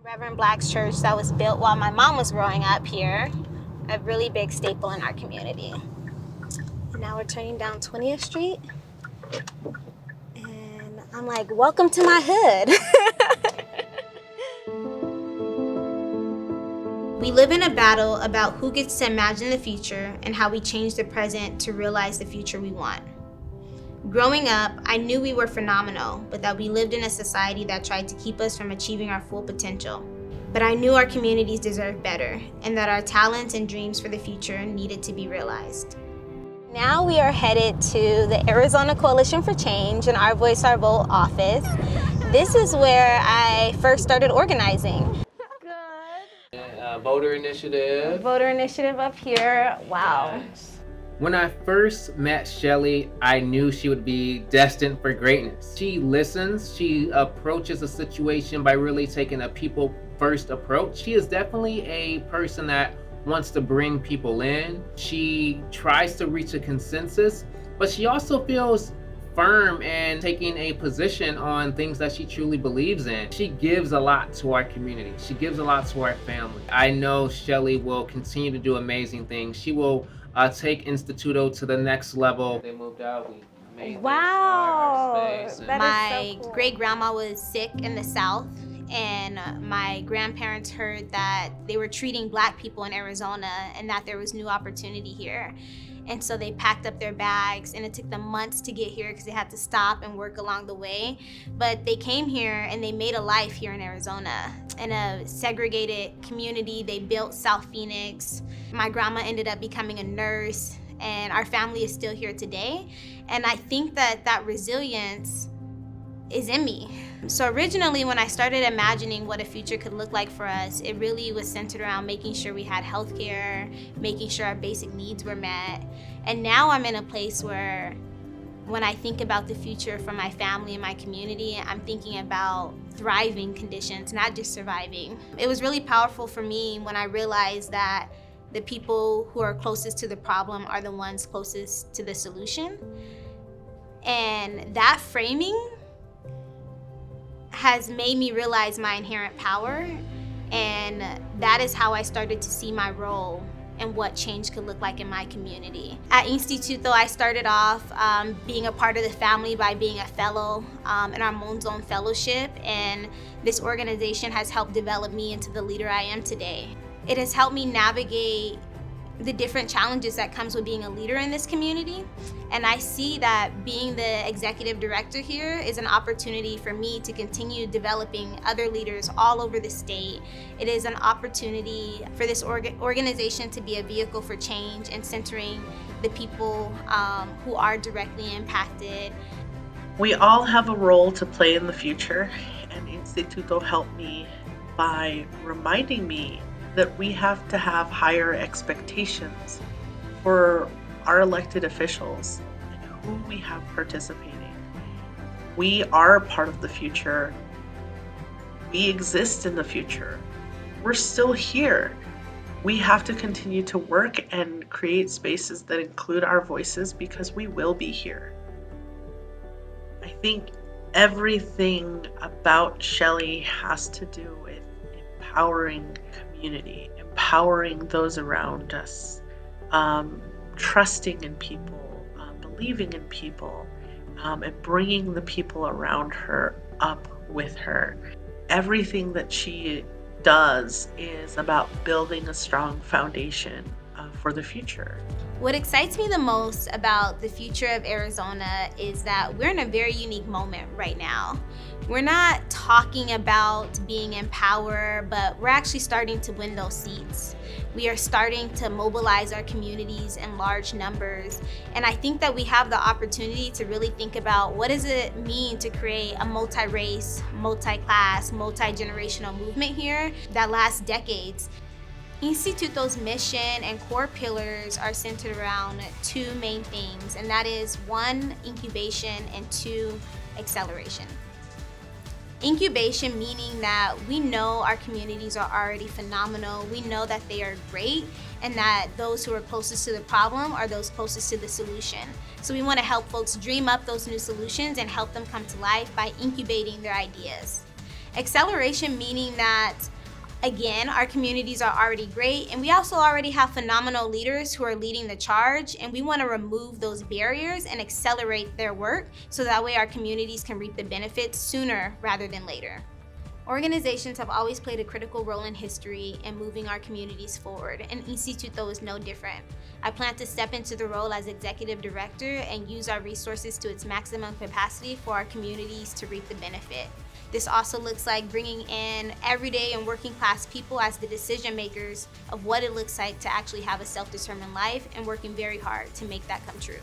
Reverend Black's church that was built while my mom was growing up here, a really big staple in our community. And now we're turning down 20th Street, and I'm like, welcome to my hood. We live in a battle about who gets to imagine the future and how we change the present to realize the future we want. Growing up, I knew we were phenomenal, but that we lived in a society that tried to keep us from achieving our full potential. But I knew our communities deserved better, and that our talents and dreams for the future needed to be realized. Now we are headed to the Arizona Coalition for Change in Our Voice, Our Vote office. This is where I first started organizing. Voter initiative. Voter initiative up here. Wow. Yes. When I first met Shelley, I knew she would be destined for greatness. She listens, she approaches a situation by really taking a people-first approach. She is definitely a person that wants to bring people in. She tries to reach a consensus, but she also feels firm and taking a position on things that she truly believes in. She gives a lot to our community. She gives a lot to our family. I know Shelley will continue to do amazing things. She will take Instituto to the next level. They moved out. We made Wow. this our space. My great-grandma was sick in the South, and my grandparents heard that they were treating Black people in Arizona and that there was new opportunity here. And so they packed up their bags, and it took them months to get here because they had to stop and work along the way. But they came here and they made a life here in Arizona. In a segregated community, they built South Phoenix. My grandma ended up becoming a nurse, and our family is still here today. And I think that that resilience is in me. So originally, when I started imagining what a future could look like for us, it really was centered around making sure we had healthcare, making sure our basic needs were met. And now I'm in a place where when I think about the future for my family and my community, I'm thinking about thriving conditions, not just surviving. It was really powerful for me when I realized that the people who are closest to the problem are the ones closest to the solution. And that framing has made me realize my inherent power, and that is how I started to see my role and what change could look like in my community. At Instituto, I started off being a part of the family by being a fellow in our Monzon Fellowship, and this organization has helped develop me into the leader I am today. It has helped me navigate the different challenges that comes with being a leader in this community. And I see that being the executive director here is an opportunity for me to continue developing other leaders all over the state. It is an opportunity for this organization to be a vehicle for change and centering the people who are directly impacted. We all have a role to play in the future, and Instituto helped me by reminding me that we have to have higher expectations for our elected officials and who we have participating. We are part of the future. We exist in the future. We're still here. We have to continue to work and create spaces that include our voices because we will be here. I think everything about Shelley has to do with empowering community, empowering those around us, trusting in people, believing in people, and bringing the people around her up with her. Everything that she does is about building a strong foundation for the future. What excites me the most about the future of Arizona is that we're in a very unique moment right now. We're not talking about being in power, but we're actually starting to win those seats. We are starting to mobilize our communities in large numbers. And I think that we have the opportunity to really think about what does it mean to create a multi-race, multi-class, multi-generational movement here that lasts decades. Instituto's mission and core pillars are centered around two main things, and that is 1, incubation, and 2, acceleration. Incubation meaning that we know our communities are already phenomenal, we know that they are great, and that those who are closest to the problem are those closest to the solution. So we want to help folks dream up those new solutions and help them come to life by incubating their ideas. Acceleration meaning that Again, our communities are already great, and we also already have phenomenal leaders who are leading the charge, and we want to remove those barriers and accelerate their work so that way our communities can reap the benefits sooner rather than later. Organizations have always played a critical role in history in moving our communities forward, and Instituto is no different. I plan to step into the role as executive director and use our resources to its maximum capacity for our communities to reap the benefit. This also looks like bringing in everyday and working class people as the decision makers of what it looks like to actually have a self-determined life, and working very hard to make that come true.